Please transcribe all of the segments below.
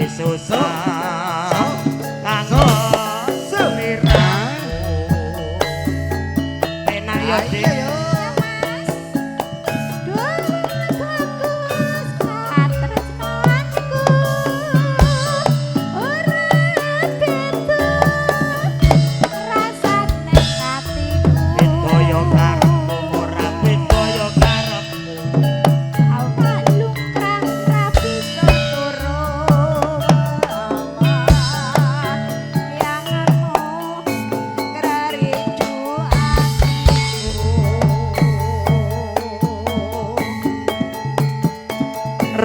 susah kanggo sliramu enak ya Dik.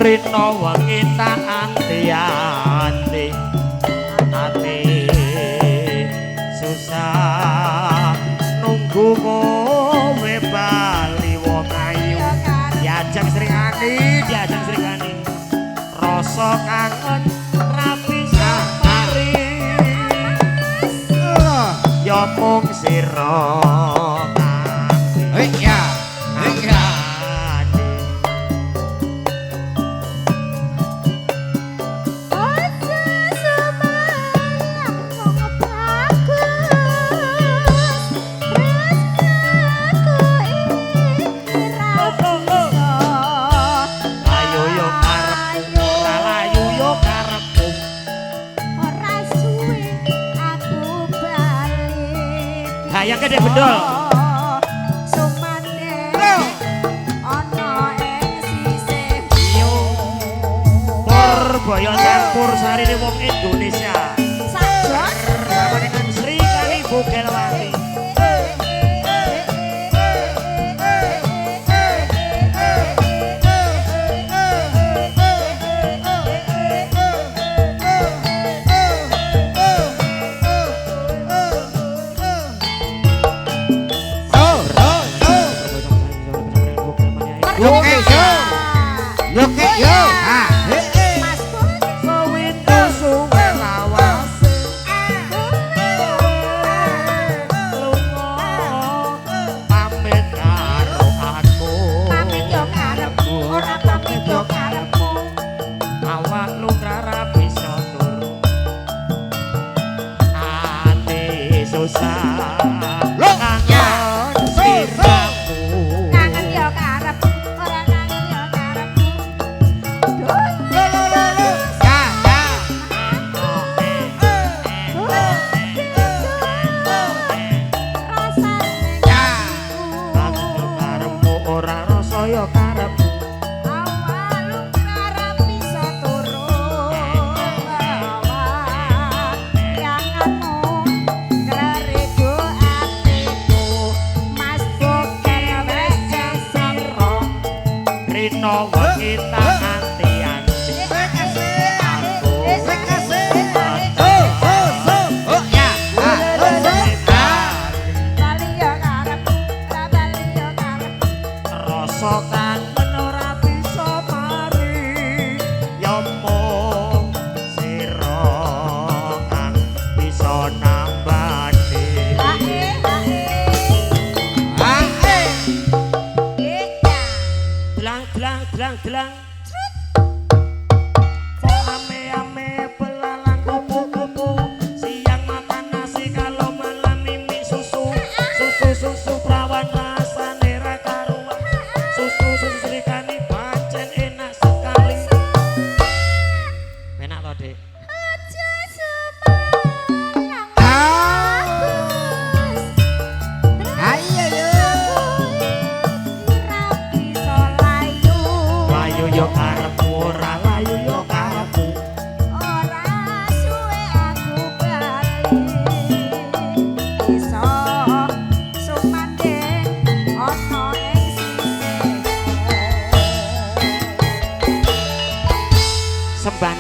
Rino wengi tak anti-anti ati susah nunggu kowe bali wong ayu diajak sringani rasa kangen ra bisa mari ya mung sira yang gede bedol sumane ana ing sisih Purboyo campur sarine wong Indonesia sajos namane Sri Kali Bugelwati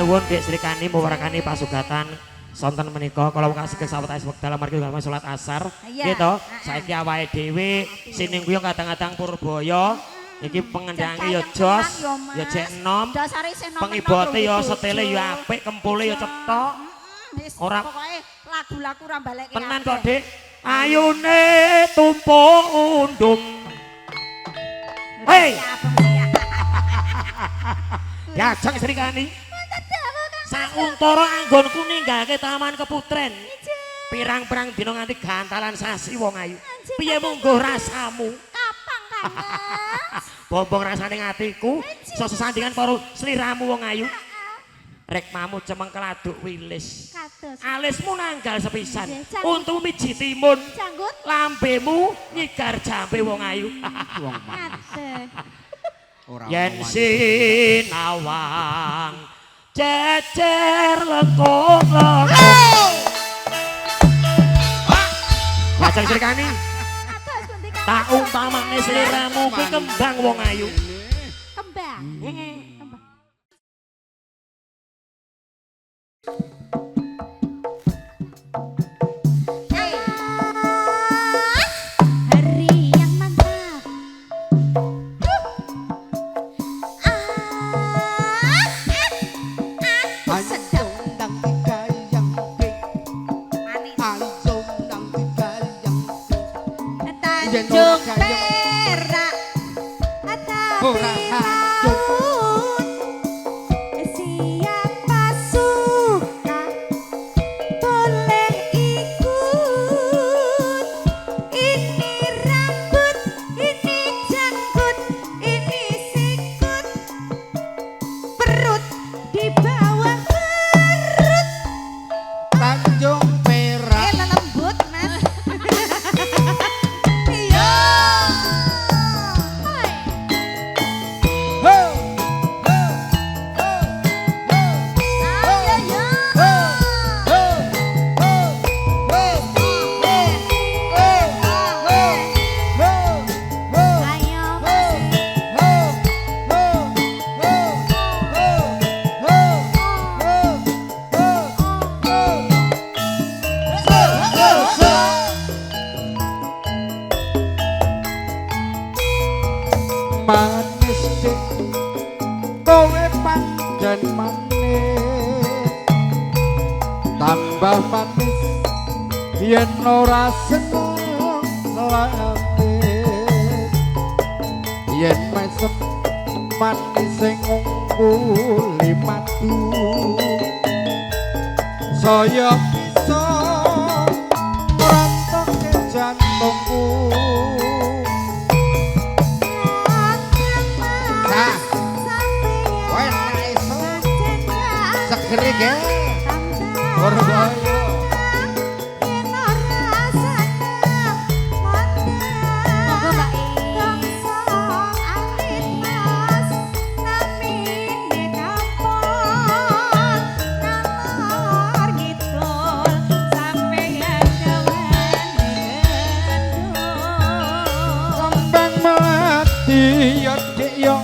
nuwun Dek Srikani muwarakani pasugatan sonten menika kala kasih kesawet dalam margi dalam salat asar gitu saiki awake dhewe siningguya kadang-kadang Purboyo iki pengendange ya jos ya jek enom pengibote ya setele ya apik kempule ya cetok ora pokoke lagu-lagu ora balekke tenan kok Dik ayune tumpuk undung hei ya jeng Srikani Sauntara anggonku ninggalke taman keputren. Pirang-pirang dina nganti gantalan sasi wong ayu. Piye mungguh rasamu? Kapang Kang. Bombong rasane atiku, sesandingan karo sliramu wong ayu. Rekmamu cemeng keladuk wilis. Alismu nanggal sepisan. Untumu miji timun. Lambemu nyigar jambe wong ayu. Wong Yen sinawang cecer lekong-lekong. Lajeng srikani. Tak umpamane sliramu kuwi kembang wong ayu. Kembang. Tanjung Perak siapa suka boleh ikut. Ini rambut, ini janggut, ini sikut, perut di bawah perut. Tanjung Perak lembut mas. manis dik kowe pancen manis tambah manis yen ora seneng lamis yen mesem manis sing ngungkuli madu saya bisa merontokke jantungku. Segeri ge Purboyo Kembang melati yo dik yo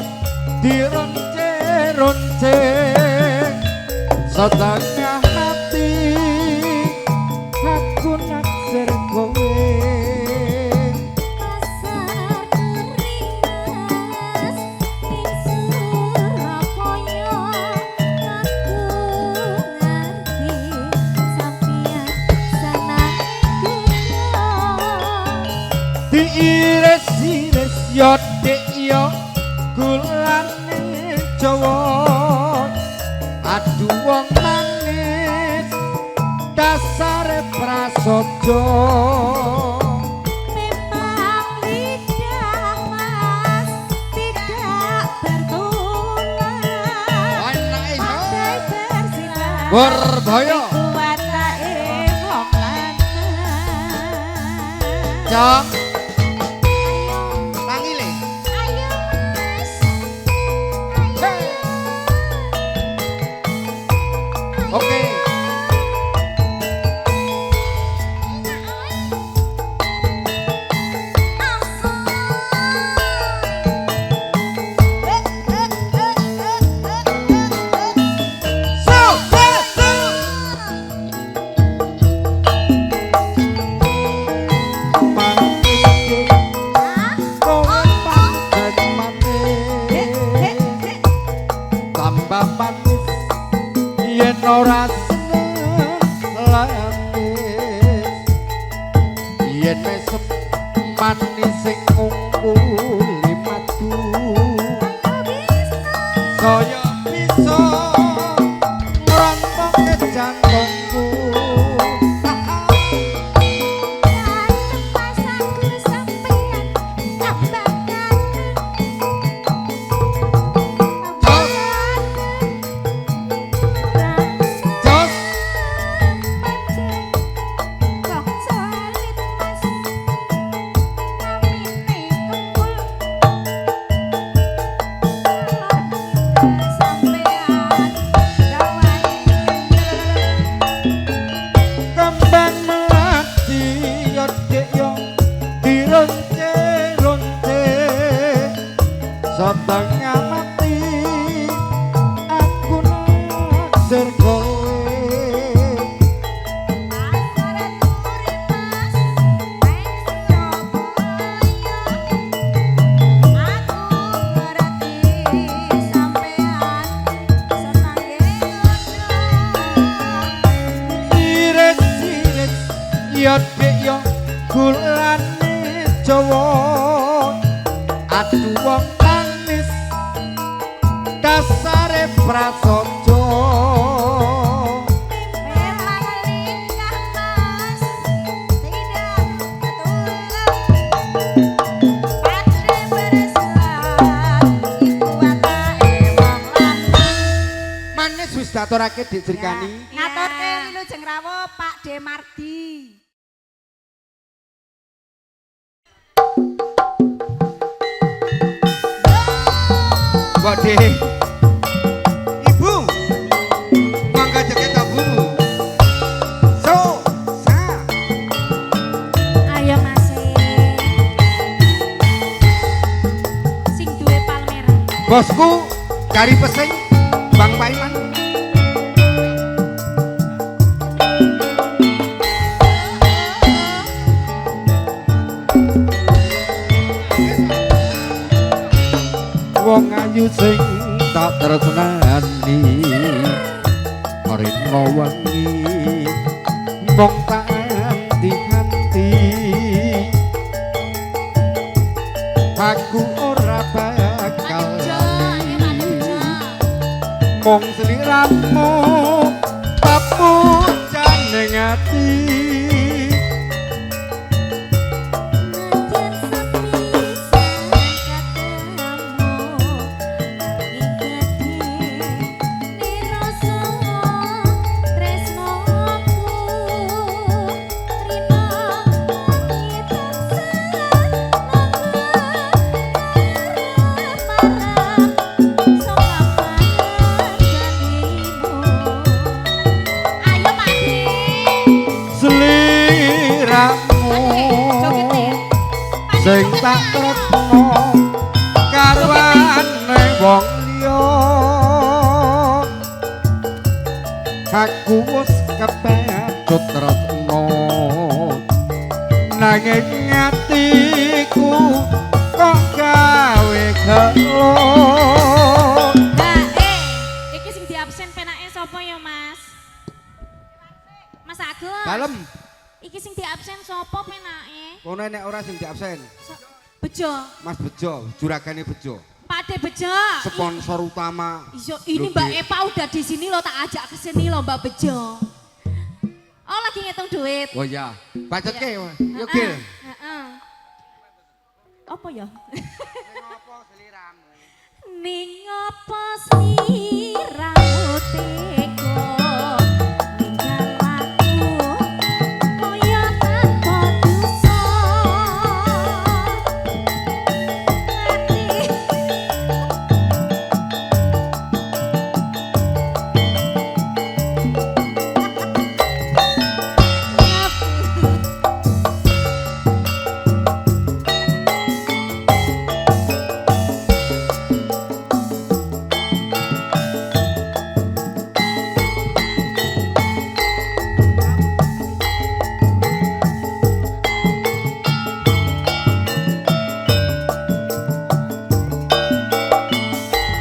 dironce-ronce setengah hati aku naksir kowe pasar keringas ning Surabaya aku ngerti sampeyan seneng diiris-iris yo dik yo gulane Jawa aduh wong manis dasare prasaja memang lidah mas tidak bertulang pandai bersilat Purboyo kuwatake wong lanang Jong ayo mas oke tambah manis yen ora seneng lamis yen mesem manis sing ngungkuli madu saya bisa ngrantau gulane Jawa aduh wong manis dasare prasaja memang lincah mas tidak betul pada bereslan iku watake wong lanang manis wis daturake Dik Srikani ngaturke Wilujeng Rawuh Pak Demardi. Mbok Dik Ibu mangga jaket Bu so sa Ayo Mas. Sing duwe palmerah. bosku cari pesing Bang Paiman wong ayu sing tak tresnani rina wengi mung tak anti-anti aku ora bakal mung sliramu papucan ning ati sing tak tresno karwane wong liya aku wis kepecut tresno nanging atiku kok gawe gelo Iki sing diabsen penake sapa ya Mas? Mas Agus. dalem Iki sing diabsen sapa penake? kono nek ora sing diabsen Bejo. Mas Bejo juragane Bejo Pakde Bejo. sponsor utama Ini Loh, Mbak Dik. Epa udah di sini loh, tak ajak ke sini loh Mbak Bejo. Oh lagi ngitung duit. oh ya bacotke yo Heeh, Gil heeh. Apa ya? Ning apa sliramu tega ninggal aku kaya tanpa dosa.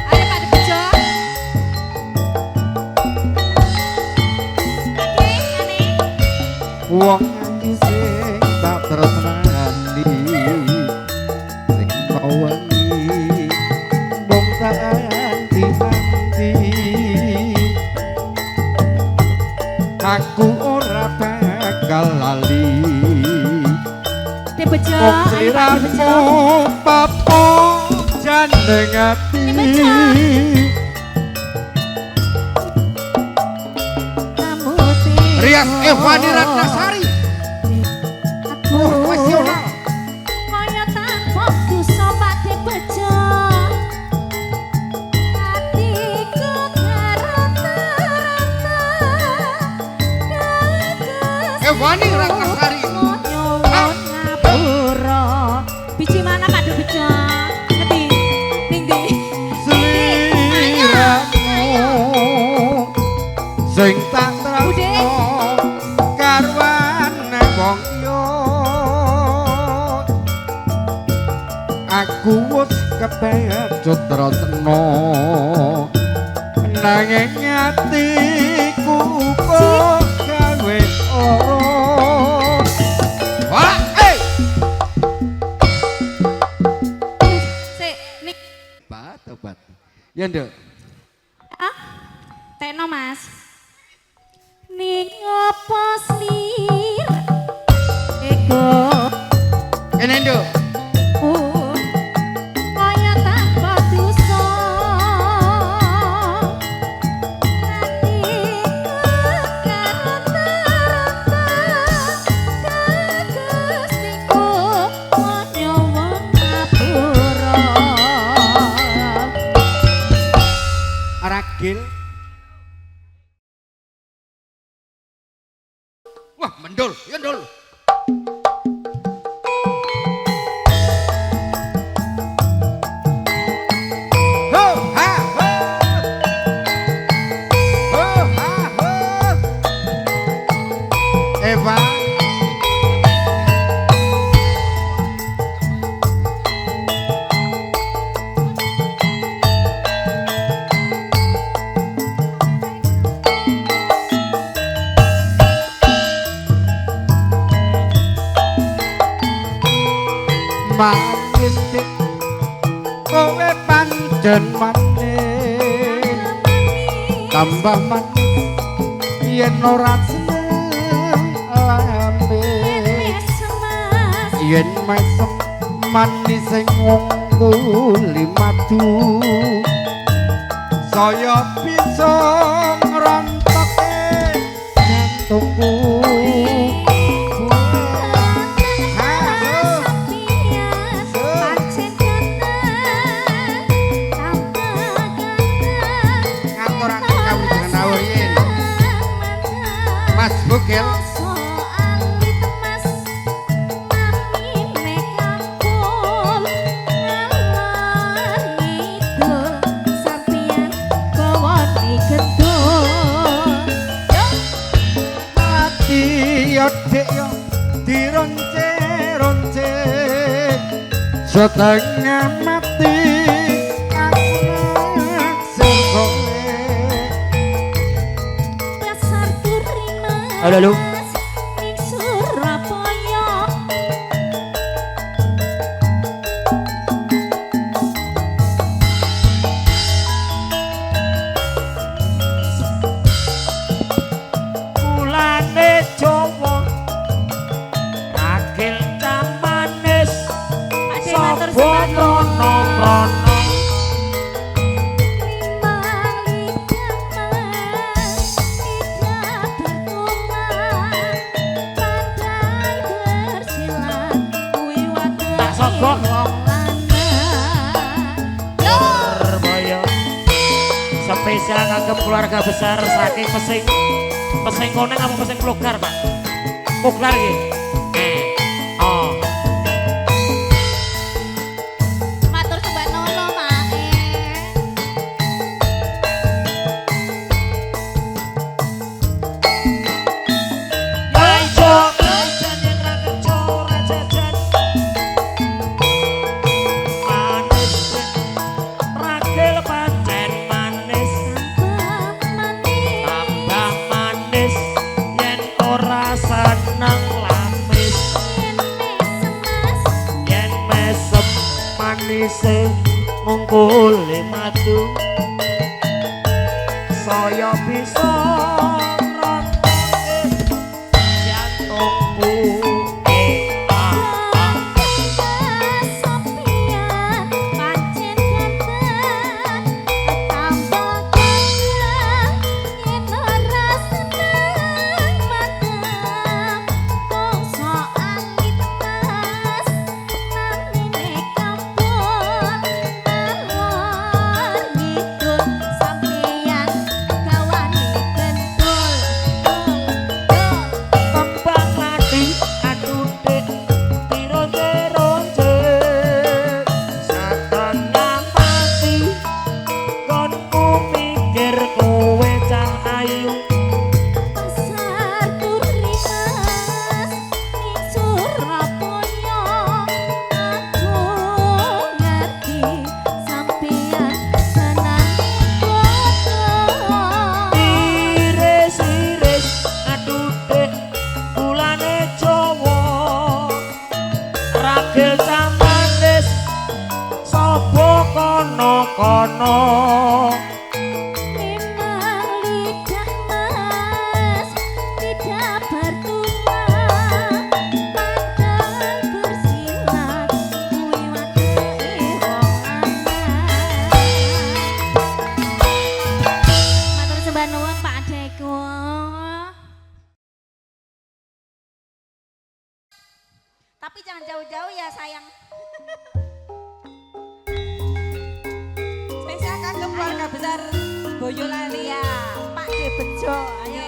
Ayo Pak Bejo. Oke, ngene. wong ayu sing tak tresnani sing wengi mung tak anti-anti aku ora bakal lali Pak Bejo. wong Ayo Pak sliramu Bejo. papo jandeng ati Kamu Rias Evani Ratnasari profesional kaya tanpa dosa Pakde Bejo. Hatiku gerata-rata Evani Ratnasari nyuwun ngapura. Biji mana Pakde Bejo? Ngendi? Ning ndi? sliramu sing tak tresno karwane wong liya aku wis kepecut tresno nanging atiku kok gawe ora wah Ya nduk. Ah, tekno mas. Ning apa slir? Ego. Kene nduk. Kaya tanpa dosa. Ragil. Wah, mendul, ya ndul. Ho, ha, ho. Ho, ha, ho. Eva. Manis dik kowe pancen manis tambah manis yen ora seneng lambe yen mesem manis sing ngungkuli madu saya bisa ngrontoke jantungku. Mas Bukil mati yo dek yo dironce-ronce setengah mati aku naksir kowe. Halo lu. Kulane Jawa ragil camanis sapa krono-krono Sogok Surabaya spesial kagem keluarga besar saking Pesing Koneng apa Pesing Plogar Pak? Plogar iki. Oh. Matur sembah nono Mae. Ayo jajan yen ra kerja ora jajan. Manis ragil pancen manis. Tambah manis yen ora seneng lamis. Yen mesem manise ngungkuli madu. Saya bisa ngrontoke jantungku. Sampeyan gawane Pakdeku. Tapi jangan jauh-jauh ya sayang. Spesial kagem keluarga besar Boyolali Ya, Pak De Bejo. Ayo.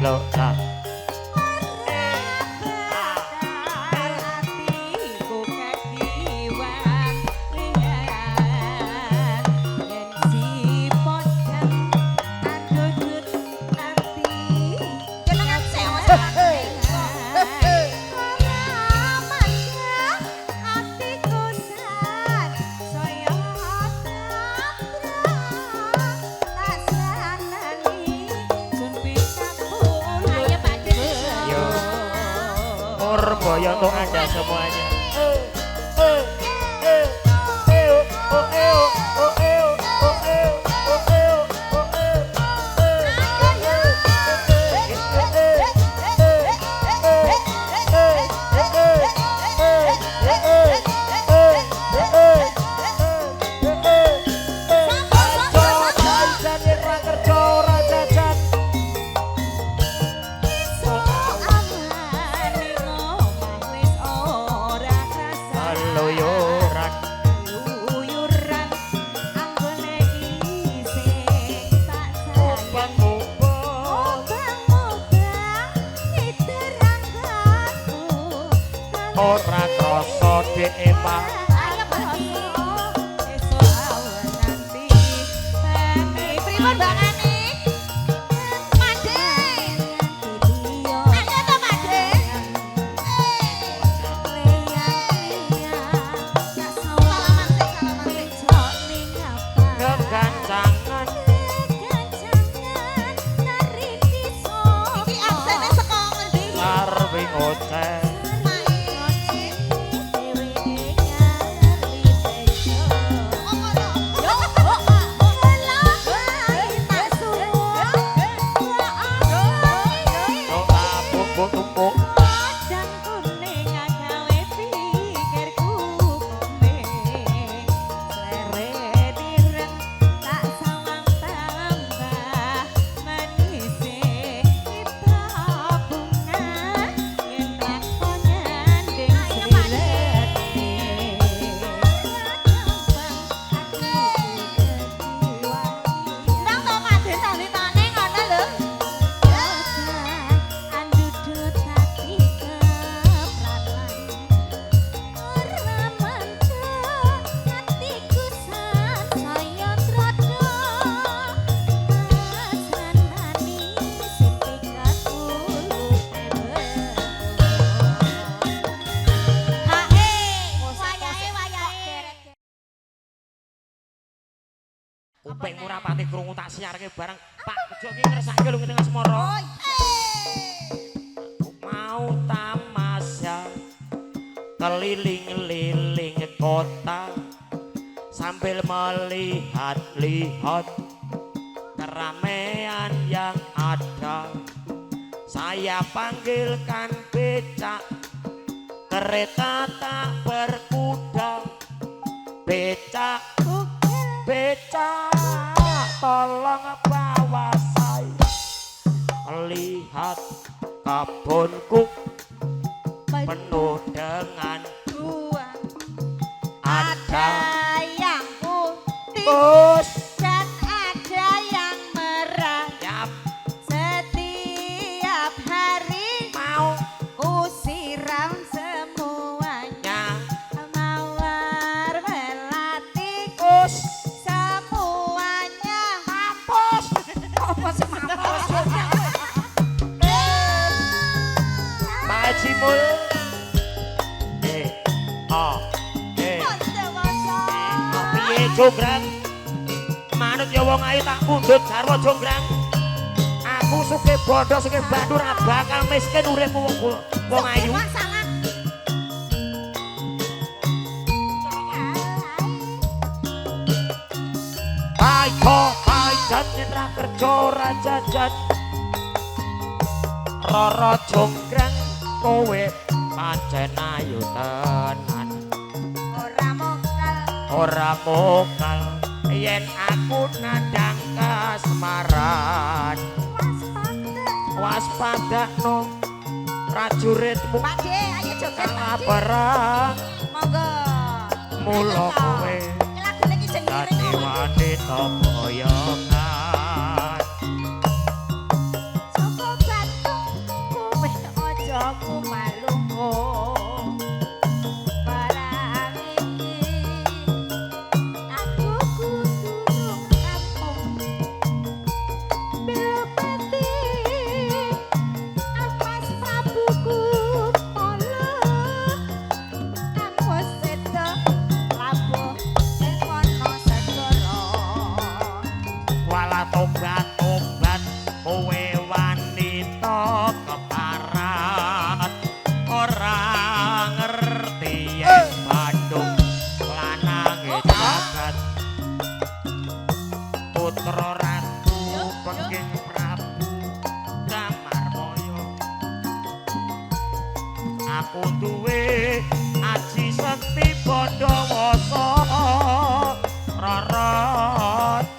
Loh, nah. Boyo untuk Anda semuanya. Ora krasa dhek Pak. Pripun Mbak Ani? Made. Ayo to Made. Salaman sik. Kegancangan Iki absene saka ngendi? arep ngoceh. Kepeng ora pati krungu tak siarke bareng Pak Bejo ki ngersake lho tengah Semara. Oh, Mau tamasya keliling-liling kota sambil melihat-lihat keramaian yang ada. Saya panggilkan becak, kereta tak berkuda. Becak, becak, tolong bawa saya lihat kebunku penuh dengan buah. ada yang putih bus. dan ada yang merah. Yap, Setiap hari mau ku siram semuanya. Mawar melati bus. semuanya. Mampus. Apa sih mampus? Pak Haji Mul. Piye jonggrang? Manut ya wong ayu tak pundhut garwa jonggrang. Aku sugih bondo sugih bandur ora bakal miskin uripmu wong ayu. Masalah. Ayo, pajat nyetra kerja ora jajan. Roro jonggrang kowe pancen ayu tenan. Ora mokal yen aku nandang kasmaran. Waspada no prajuritmu Pak De, ayo joget Pak De. kalaparan. Monggo. Mula kowe Ini lagu lagi dadi jenenge. wanita boyongan. Soko batu kowe aja kumalunggo. Barang iki aku kudu kampung. Bela pati apas prabuku polo. Kang wis sedo labuh ing kono segara. Wala tobat-tobat kowe wanita keparat. Ora ngerti yen Bandung lanange jagat. Putra ratu Pengging Prabu Damarmaya. Aku duwe aji sekti Bandawasa. Rara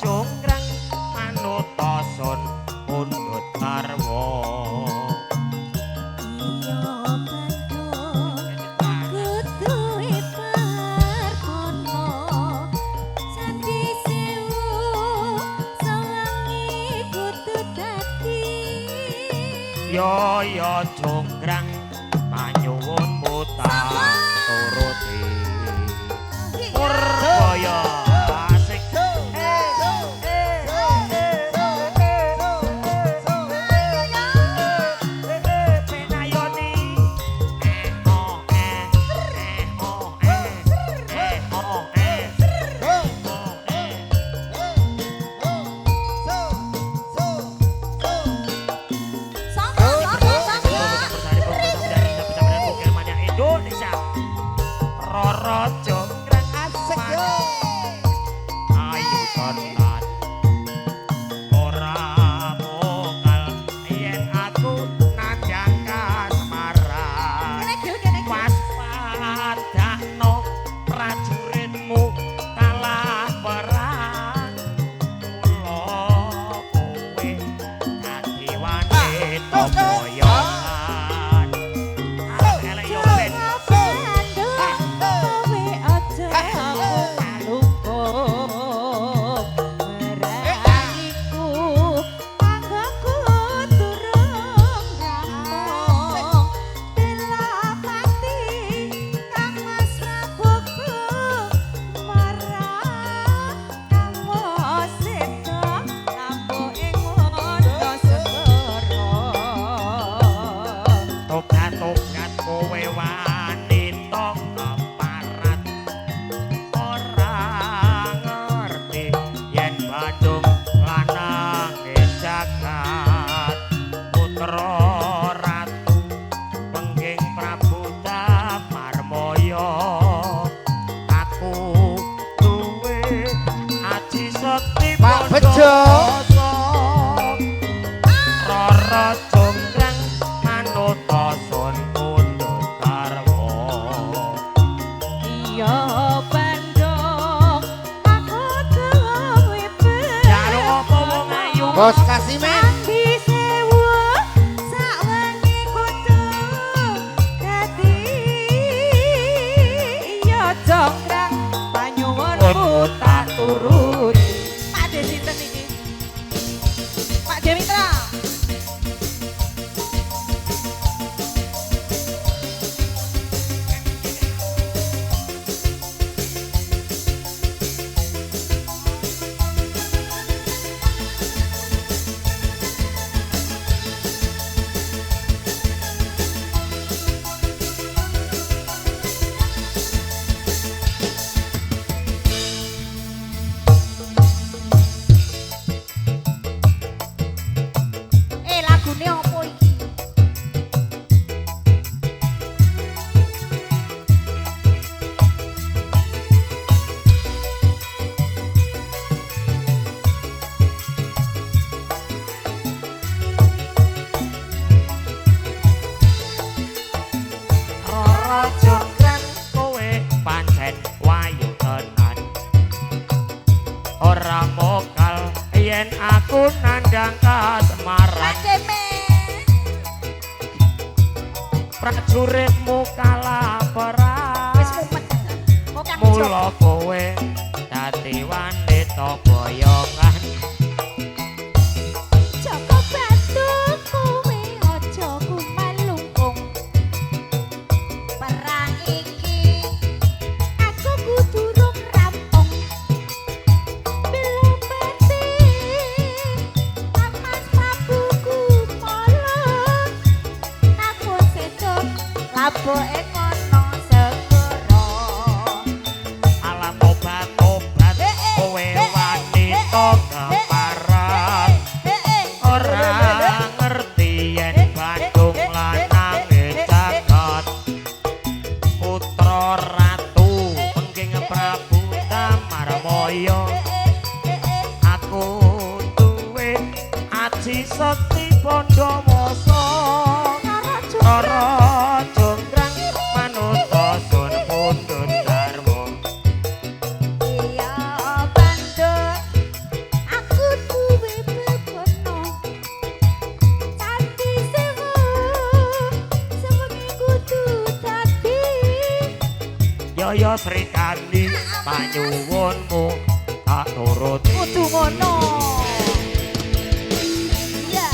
jonggrang manut tasun pundhut garwa. Iya Bandung kudu parkono Sandi sewu sawangi kudu dadi Ya jonggrang panyuwunmu tak turuti. Purbaya asik. Penayoni. Oh, oh, oh, Indonesia. Roro jonggrang asik yo. Ayu tenan. Ora mokal yen aku nandang kasmaran. Waspadakno prajuritmu kalah perang. Mula kowe dadi wanita boyongan. Elek yo ben. Togat-togat kowe wanita keparat. Ora ngerti yen Bos Kasimin. Sandi sewu sawengi kudu dadi ya jonggrang panyuwunmu tak turuti. Pak De sinten iki? Pak De Mitra. Lagune opo iki? Roro jonggrang kowe pancen wayu tenan. Ora mokal yen aku nandang kasemaran. Prajuritmu kalaparan. Wis mumet. Kok kang Mula kowe dadi wanita boyongan. Joko bantu kowe aja kumalungkung. Perang iki aku kudu rung rampung. Belum mati Mas Prabu Kumala. Aku sedok laboke kono segera. Alam obat-obat kowe wanita keparan. Ora ngerti yen Bandung lanange jagat. Putra ratu pengging Prabu Damarmaya. Aku duwe aji sekti Pandawasa. Roro jonggrang manuta sun pundhut garwa. Iya bandut aku duwe bebono. Sandi sewu sewengi kudu dadi. Yaya Srikandi panyuwunmu tak turuti. Kudu ngono. Iya.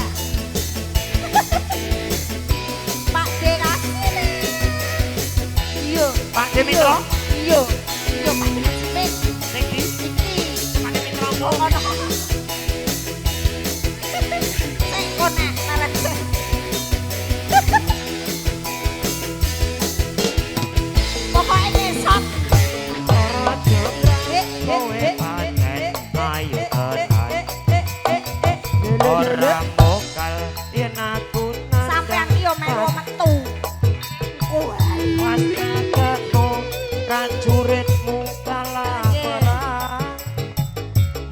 Pak De Kasile. Iya. Pak De Mitra, Iya. Iya Pak De Kasile. sing di Iki. Pak De Mitra Oh, apa? ono. Sing kono narek. Pokoknya ngesot. Roro jonggrang kowe pancen ayu tenan. Ora mokal yen aku Sampean iki yo melu metu. Mas kakekmu prajuritmu kalaparan.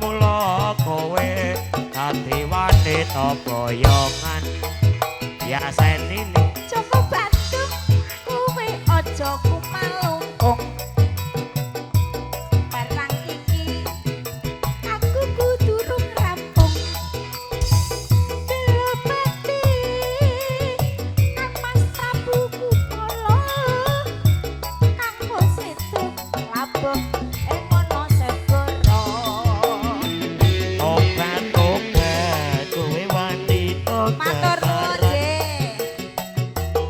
Mula kowe dadi wanita boyongan. Ya senine Coba bantu kowe aja kumalungkung. Perang iki aku kudu rung rampung. Belum mati Kang Mas Prabu Kumala. Kang bos itu labuh ngono segera. obat-obat kowe wanita Matur nuwun, keparan. Dik.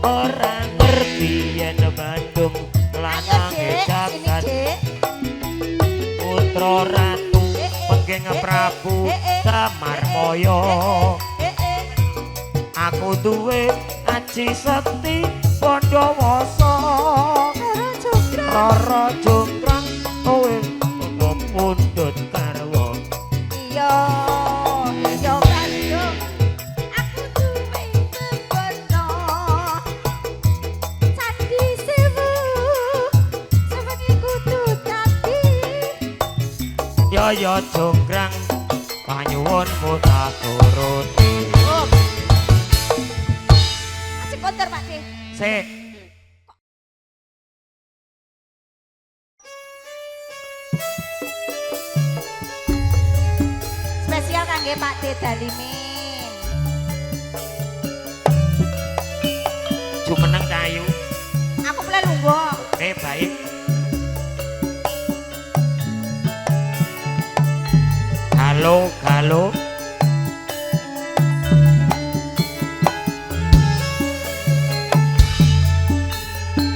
Ora ngerti yen Bandung Ayo, lanange Dik, sini, jagat. Dik. Putra ratu pengging Prabu Damarmaya. Aku duwe aji sekti Pandawasa. Roro jonggrang kowe kudu pundhut garwa. Iya, iya bandung. Aku duwe bebono. Sandi sewu sewengi kudu dadi. Yaya jonggrang panyuwunmu tak turuti. Asik konter Pak De. Sik. Spesial kangge nggih Pak De Dalimin. Jumeneng Cahayu. Aku mulai lungguh. Baik. Halo, halo.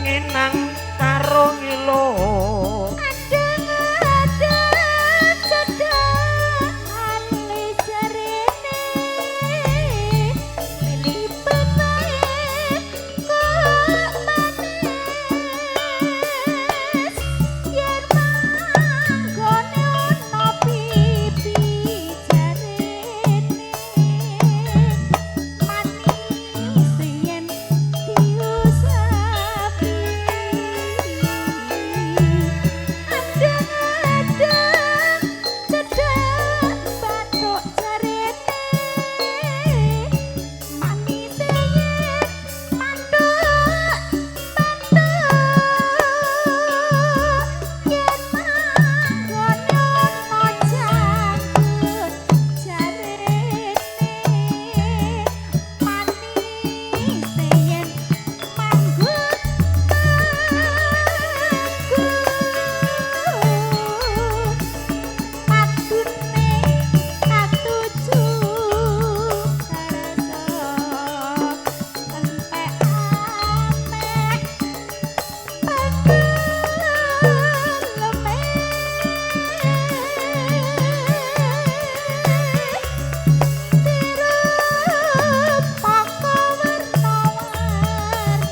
Nginang karo ngilo. Adang-adang cedak ali jarene. Pilih pemain kok manis. Yen manggone ono pipi jarene. Manis yen diusapi. Adang-adang cedak bathuk jarene. Manis yen manduk yen manggone ono janggut jarene. Manis yen manggut Patune katuju karasa entek ameh sirup poko warna-warna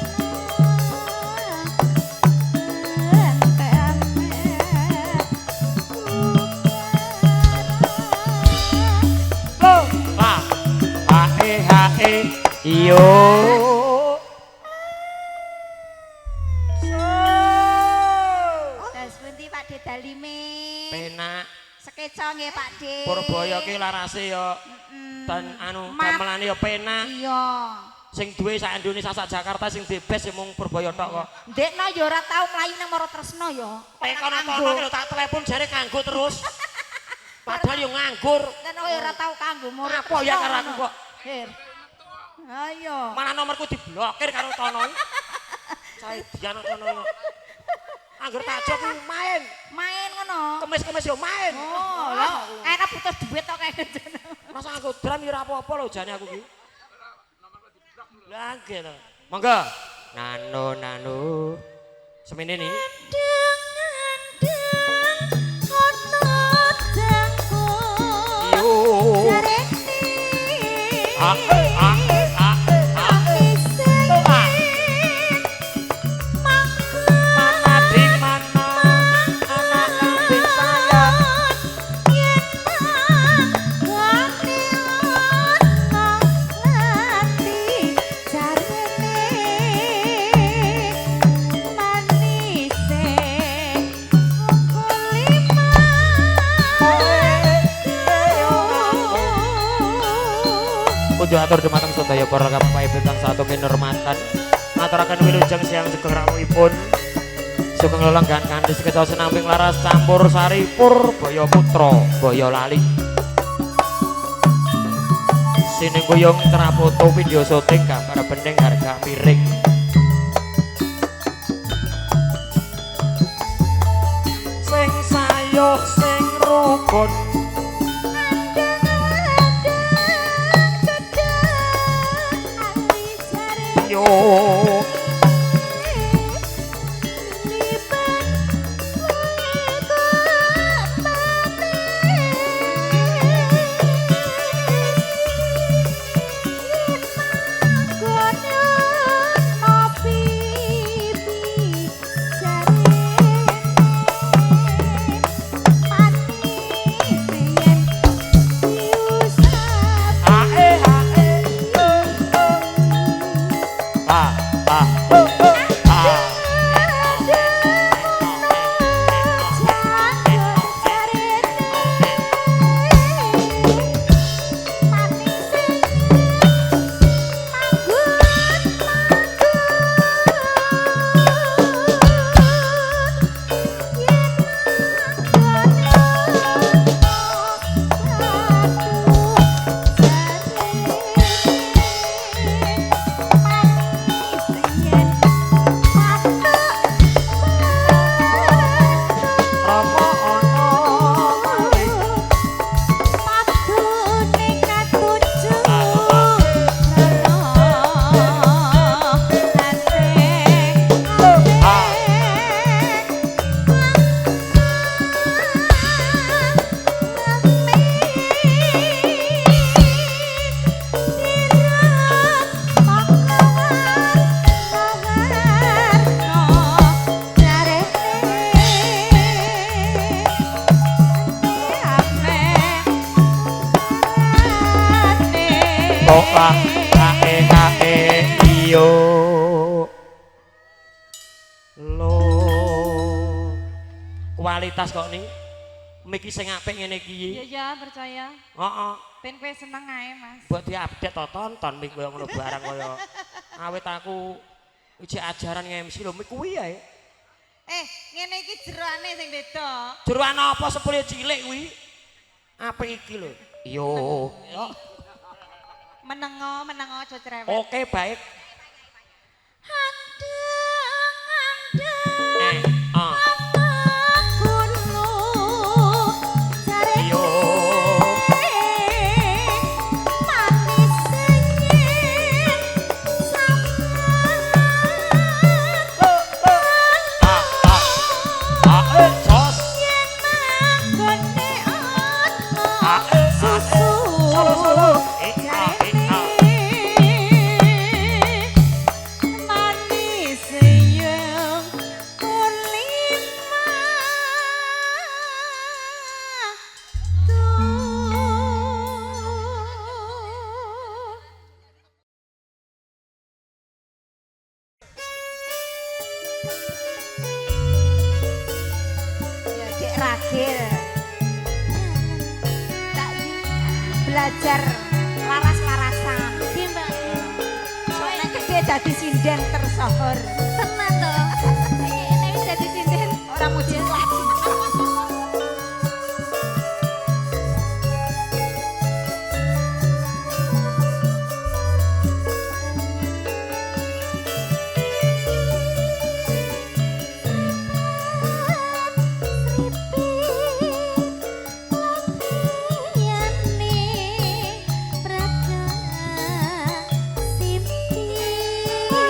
entek ameh Lo, lah. Hae. Iyo. Das pundi Pak De Dalimin? Penak. Sekeca nggih Pak De. Purboyo ki larase ya ten anu gamelane ya penak. Iya. Sing duwe sak Indonesia sak Jakarta sing dibes ya mung Purboyo tok kok. Ndekno ya ora tau mlayu nang Mara Tresna ya. Kono-kono lho tak telepon jare kanggo terus. Padahal yo nganggur. Kan ya ora tau kanggo Mara Apa ya karo aku kok? Her. Ayo. Malah nomorku diblokir karo Tono. Saya dian kono. Anggur tajok ku main. Main ngono. Kemis-kemis yo main. Oh, lho, kayaknya butuh duit tok kayak gitu. Masa aku drum ya ora apa-apa lho jane aku ki. Lah nggih lho. Monggo. Nano. Semene nih. Deng-deng ono jangkut. Yo. Jarene. Mana di mana anak kambing saya. Puji atur dumateng sedaya para kapapai bintang satu kinurmatan. Ngaturaken wilujeng siang sugeng rawuhipun. Sugeng lelenggan kanthi sekeca senamping laras campur sari Purboyo putra Boyolali. Sinengguyung trapoto video syuting gambar bening harga miring. Sing sayo sing rukun. Yo. Ah. kualitas kok nih. Miki sing apik ngene iki. Iya ya percaya. Heeh. Ben kowe seneng ae Mas. Buat diupdate to tonton mik koyo ngono barang koyo awet aku uji ajaran nge-MC lho mik kuwi ae. Ngene iki jerone sing beda. Jeroan apa sepule cilik kuwi? Apik iki lho. Yo. Menengo aja cerewet. Oke, baik. Yo. Jos. Solo. Ya Dek Ragil. Tak belajar laras-larasan. Nggih, Mbak. Soalnya gede dadi sinden tersohor. Tenan to. Nek wis dadi sinden Ora muji lagi.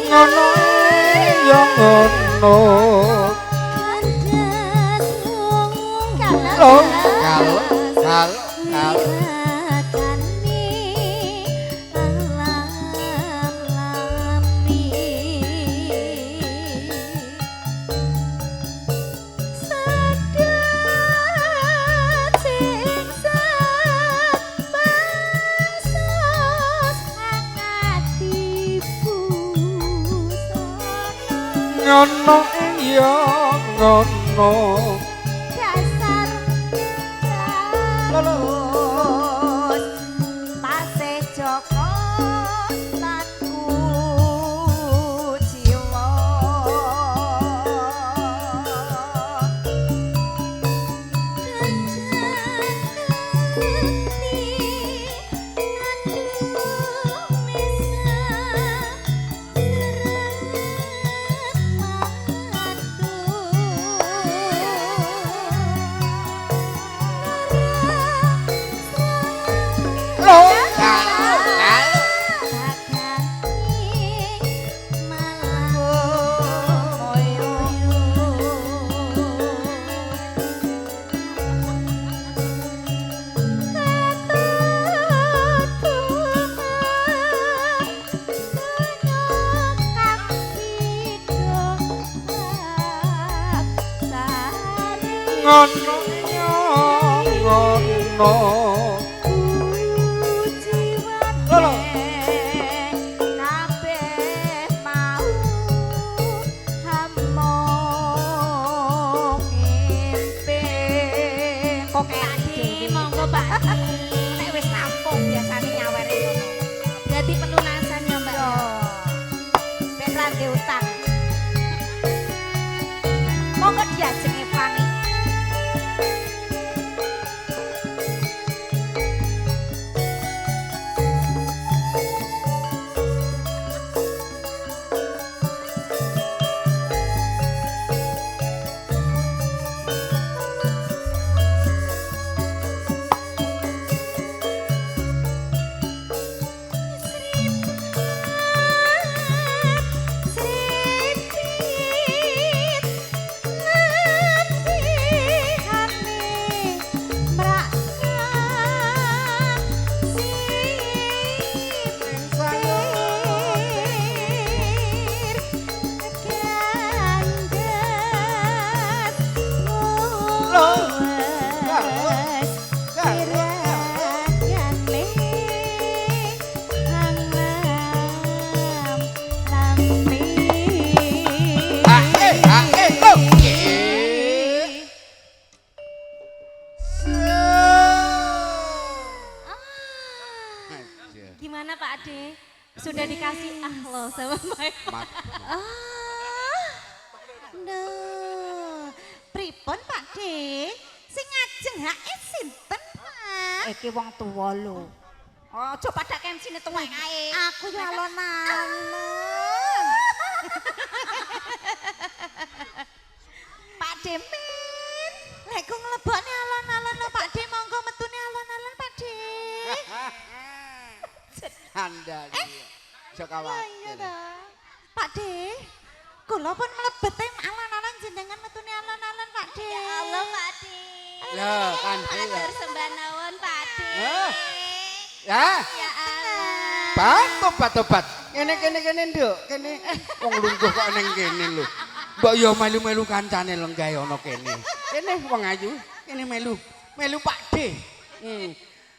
ngono ya ngono lo kalau ngono ya ngono Dasar lulus Pase Joko tanku jiwa lo kalau ngono ya ngono Lolo kabeh mau hamong ngimpi kok Pakdi, monggo Pakdi. nek wis rampung biasane nyawere ngono Berarti pelunasan ya, Mbak. yo ben ra ndek utang monggo diajengi Fani Sripit pripun Pak De? Sing ngajeng hake sinten, Pak? Iki wong tuwa lho. Aja pada kemsine tuwek kae. Aku yo alon-alon. Pak De men, lek ku nglebokne alon-alon lho Pak De, monggo metune alon-alon Pak De. Anda dia. Sok awak. Iya ta. Pak De, kula pun mlebet alon-alon jenengan metune alon-alon Pak De. Ya Allah Pak De. Lah kan iya. Matur sembah nuwun Pak De. Ya. Ya Allah. Tobat. Kene nduk, kene wong lungguh kok ning kene lho. Mbok yo melu-melu kancane lenggae ana kene. Kene wong ayu, kene melu Pak De.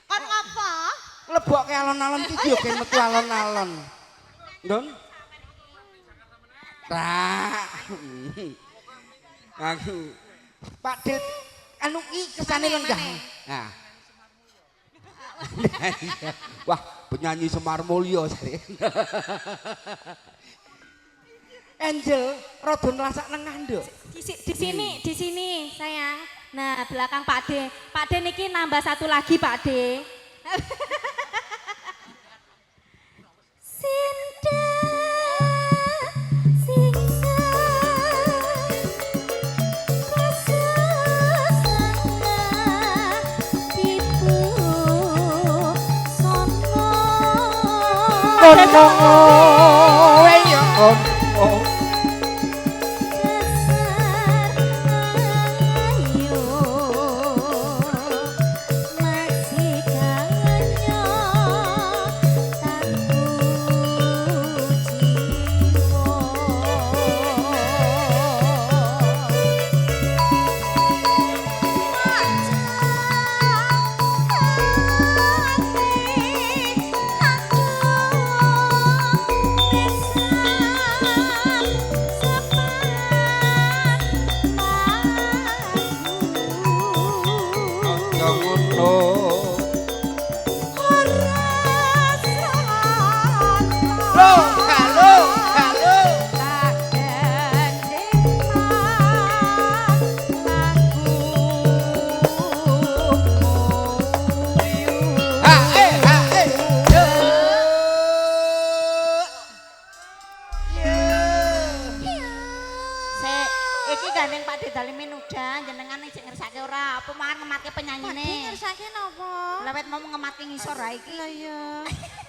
Kon apa? Lebokke alon-alon iki yo kene metu alon-alon. Ndon. Aku Pak De anu iki kesane lenggah. Nah. Wah, penyanyi Semar Mulyo sare. Angel, rada ngrasak nengah nduk. Di sini sayang. Nah, belakang Pak De. Pak De niki nambah satu lagi Pak De. Sinta singsa Oh, ya oh.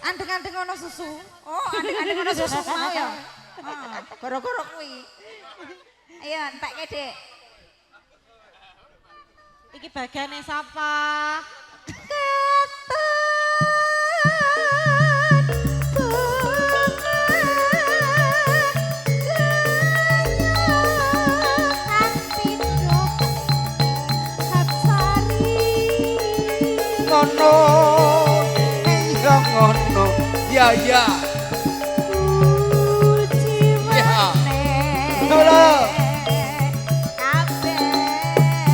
Andeng-andeng ana susu. Oh, andeng-andeng ana susu mau ya. Heeh, gara-gara kuwi. Ayo, entekke, Dik. Iki bagiane sapa? Ngono. Ya. Ya. Halo.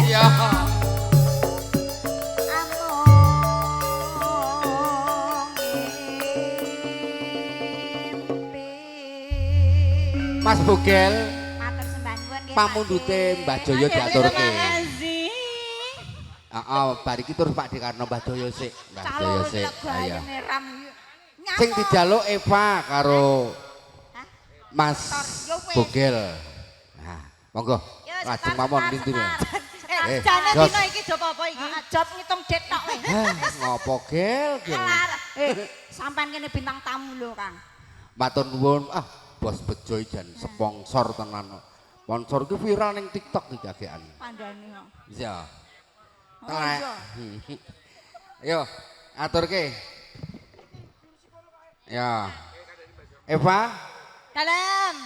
Ya. Mas Bugel. Matur sembah nuwun nggih. Pamundhute Mbah Jaya diaturke. Heeh, bar iki terus Pak Dekarno Mbah Jaya sik. Mbah Jaya sik. Ayo. Sing dijaluk Eva karo Mas Bugel. Nah, monggo. Lajeng mawon pintune. Jane dina iki job apa iki? Job ngitung det tok kowe. Ngopo Gel? Sampean kene bintang tamu lho, Kang. Matur nuwun. Bos Bejo jan sponsor tenan. Sponsor ki viral ning TikTok iki gagekan. Pandane kok. Iya. Telek. Ayo, aturke. Ya. Eva, Dalem.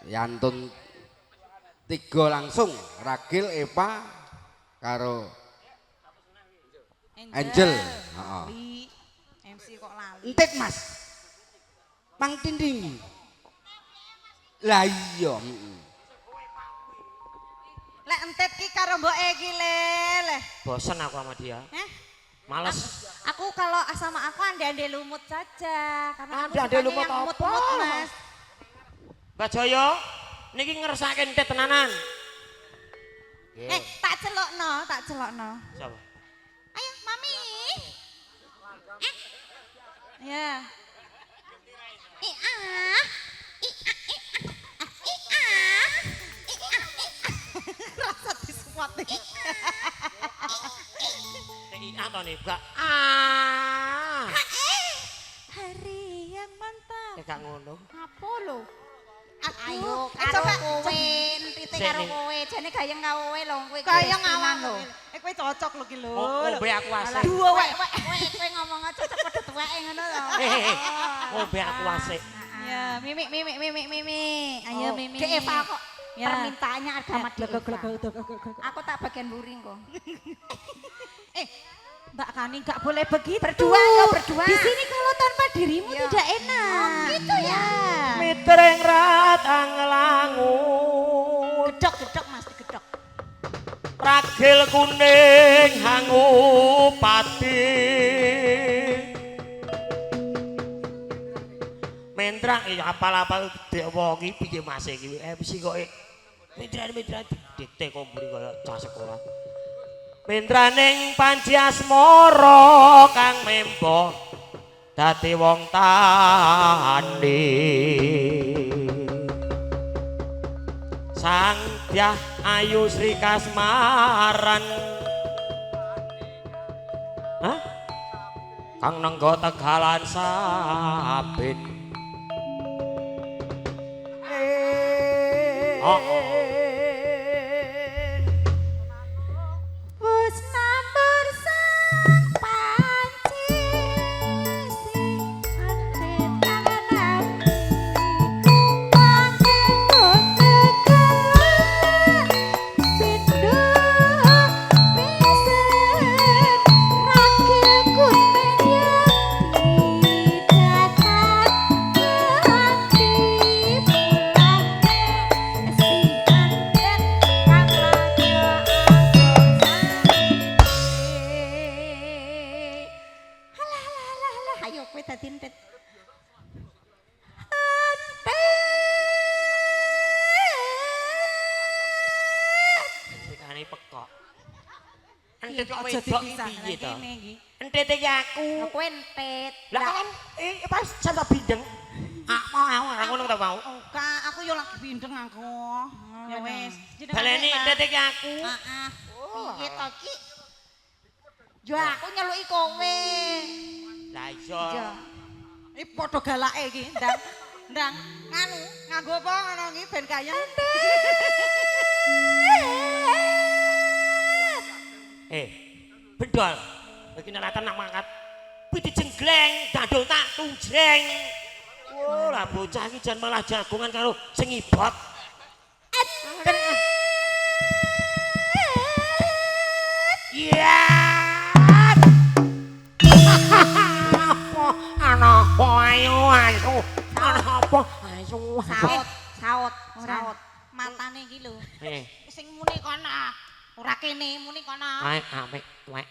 yantun 3 langsung. Ragil, Eva, karo Angel. Heeh. MC kok lali. Entit Mas. Mang Tinding. Lah iya, Lek entet ki karo mboke iki le. Bosen aku sama dia. Males. Aku kalau sama aku ande-ande lumut saja karena aku Ande-ande sukanya lumut yang apa? lumut-lumut, Mas. Mbak Jaya, niki ngersake entit tenanan. Tak celokno. Sapa? Ayo, Mami. Ya. Rasa disuap iki. Iya to nih, Mbak. Hari yang mantap. Gak ngono. Apa lho? Ayo Coba karo kowe, Entite karo kowe, jane gayeng kowe lho, kowe. Gayeng awak lho. kowe cocok lho ki lho. Ngombe aku asik. Duwe kowe ngomong cocok padha tuweke ngono lho. Ngombe aku asik. Ya, Mimi. Ayo Mimi. Dek Eva kok Ya. permintaannya agama Dek Eva. Glek. Aku tak bagian buring kok. Mbak Kani nggak boleh begitu. Berdua ya, berdua. Di sini kalau tanpa dirimu Iya. tidak enak. Oh, gitu ya. Mitreng ratang langut. Gedok Mas, digedok. Ragil kuning hangu pati. Mentrang apal-apal dewa iki piye Mas iki MC kok mitran dikte kok mburi kaya cah sekolah. Mentraning Panji Asmara kang mempo dadi wong tani. Sang Dyah Ayu Sri Kasmaran. Hah? Kang nenggo Tegalan sabit. Oh. Wis nomor sang panci sing ante tangan ayo kowe dadi entet. Sikane pekok. Entet kok Aja wedok dipisah piye to? kene iki. Entet iki aku. Kowe entet. Lah kan pas sampe bindeng. Aku ngono ta mau. Kak, aku yo lagi bindeng aku. Ya wes. Baleni entet iki aku. Heeh. Piye to ki? Yo aku nyeluki kowe. Lah iya. Iya. Iki padha galake iki, Ndang. Ndang, nganu, nganggo apa ngono iki ben kaya. Bedol. Iki nek nak mangkat. Kuwi dijenggleng, dandul tak tujreng. Oh, lah bocah iki jan malah jagongan karo sing ibot. Iya. Apa ana apa ayo. Ana apa ayo. Saut. Matane iki lho. Eh, Sing muni kono. Ora kene, muni kono. ae apik tuwek.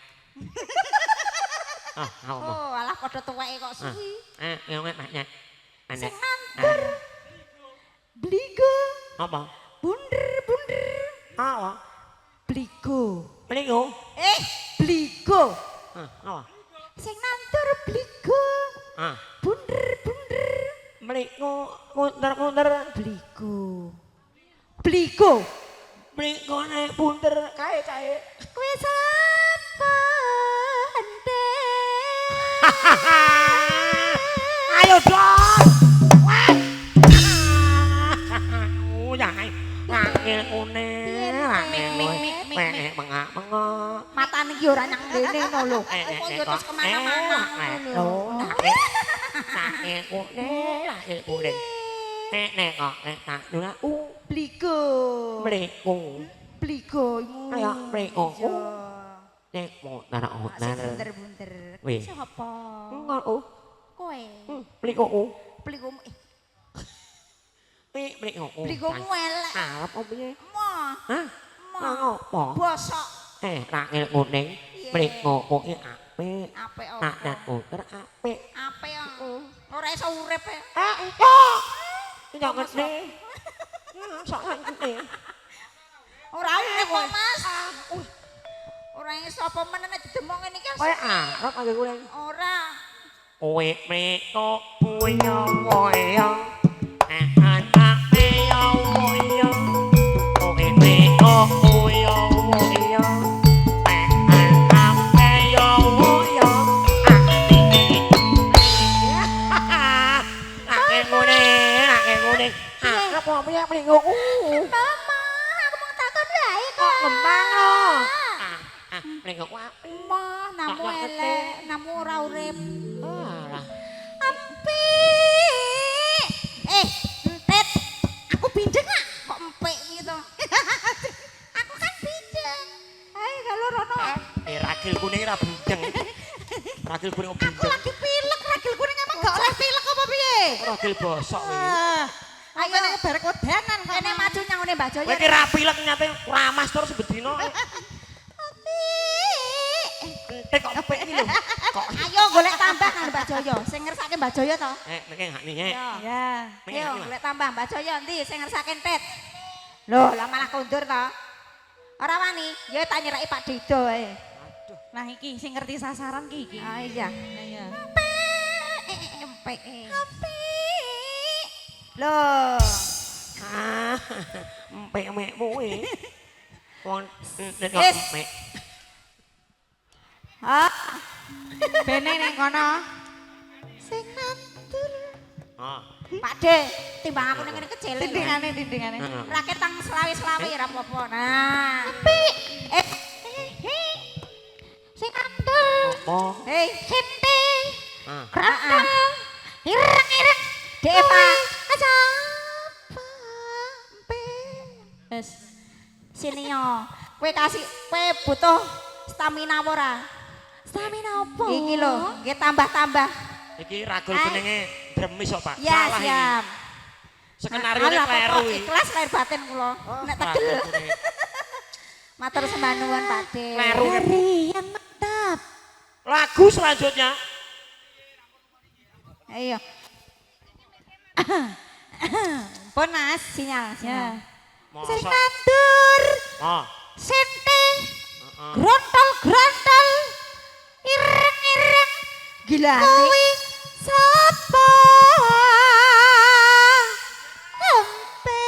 Apa? Oh, alah padha tuweke kok suwi. Yo nek nyek. Sing nandur. Bligo. Apa? Bunder. Apa? Bligo. Mlingo. Bligo. Apa? Sing nandur bligo. Bunder. Mlingo munter-munter. Bligo. Mlingo nek punter kae cahe. Kowe sapa ente? Ayo dong. Uyai. Angel une. Mengak. Matane iki ora nang ngene ngono lho. Kok yo terus kemana-mana ngono lho. Bligo. Bligo. Ayo, mlingo. Iya. Nek mau nana Bunder. Weh. Siapa? Enggak Kowe. Mlingo. Bligo. Mlingo. Bligo elek. Arep opo Mah. Hah? Ngopo? Bosok. Rangil kuning, mlingo kuwi apik. Apik Nak apa? nak puter apik. Apik ora iso urip e. Engko. Enggak ngerti. Sok ngerti. Ora urip kok, Mas. Apa menene didemong ngene iki? Kowe arep angge kuning. Ora. Kowe mriko puyo woyo. Anak yo woyo. Kowe mriko puyo woyo. Anak yo woyo. Angge kuning. Apa piye mriko? Mama, aku mau takon wae kok. Lembang loh. Mriko ku apik. Mah, namu elek, namu ora urip. Alah. Empik. Entet. Aku bindeng ah, kok empik gitu. Aku kan bindeng. Ayo kalau rono. Ragil kuning ra bindeng. Ragil kuning Aku bindeng. lagi pilek, ragil kuning emang gak oleh pilek apa piye? Ragil bosok iki. Ayo nek barek wedanan kok. Kene maju nyang ngene Mbak Joyo. Kowe iki ra pilek nyate ramas terus bedino. Entek kok empik iki lho. Kok Ayo golek tambah kan Mbak Joyo. Sing ngersake Mbak Joyo to. nek ngak nih. Ya. Ning Ayo ngak nih. golek tambah Mbak Joyo endi sing ngersake Tet. Loh, lah malah kondur to. Ora wani, ya tak nyeraki Pak Dido ae. Nah iki sing ngerti sasaran ki iki. Ah iya. Iya. Empik. Loh. Empik mekmu kuwi. Wong nek Yes. empik. Ah, Bene ning kono. sing nandur. Oh. Pak De, timbang aku ning kene kecil. Tindingane. Raket tang selawi-selawi ora apa-apa. Nah. Empik. Sing nandur. Apa? Hei, Cinti. Ah. Kerantang. Ireng-ireng. Deva. Wes. Sini yo. Kowe kasih kowe butuh stamina apa ora? Stamina opo? Iki lho, nggih tambah-tambah. Iki ragil kuninge dremis kok, Pak. Ya, Salah iki. siap. Skenario nek Alah, kleru pokok iki. ikhlas lahir batin kula. Nek tegel. Ragil kuning. Matur sembah nuwun Pak De. Kleru iki. Hari yang mantap. Lagu selanjutnya. Ayo. Pun Mas. Sinyal. Ya. Sing Mosok. nandur. Oh. Sente. Heeh. Grontol-grontol. Ireng-ireng. Gila. Kuwi sapa?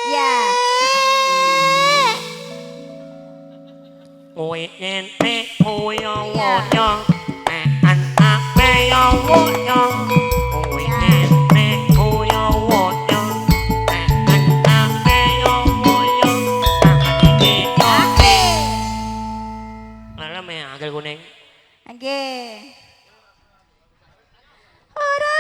Ya. Kowe entek koyo woyo. Anak yo woyo. Kowe entek koyo woyo. Anak yo woyo. Iki yo. Ala me agel kuning. Nggih. Ora,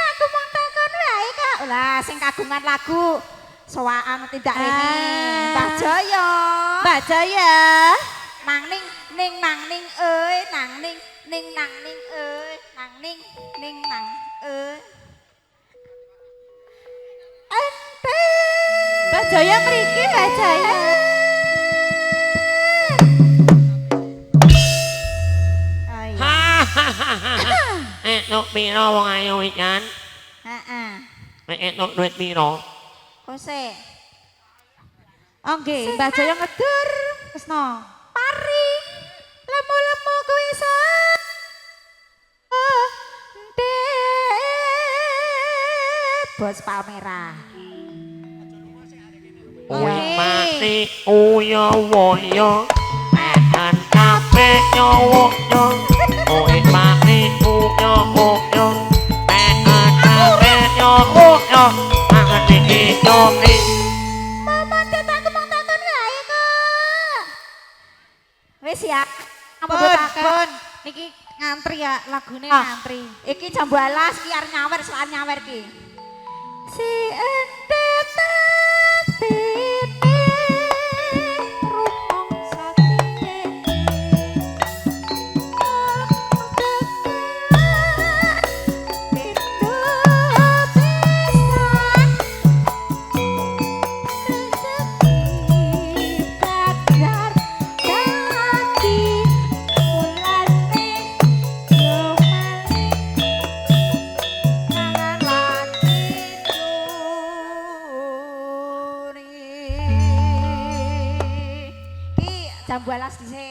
aku mau takon wae kok. Lah sing kagungan lagu sowakan tidak ini. Mbah Jaya. Mbak Jaya. Nang ning nang ning euy, nang ning nang ning euy, nang ning nang euy. Ente. Mbak Jaya mriki Mbak Jaya. Oh iya. Nok piro wong ayu ikan? Heeh. Nok duit piro? Kose. Oh nggih, Mbak Jaya ngedur. Kesno. Pari. Lemu-lemu kuwi sa. Bos Palmerah. Uy mati uyo woyo. Akan kape nyowoyo. Uy mati uyo woyo. Akan kape nyowoyo. Akan iki nyowoyo. Mama Tet aku mau takon wae kok. Wis ya. Apa betaken? Pun. Niki ngantri ya, lagune Ah. ngantri. Iki jam 12 ki arep nyawer soal nyawer ki. Si ente tatine rumangsa kene. Pintu pisan. Rezeki kadar dadi mulane yo mangan lagi duri. Ki jam 12 dhisik.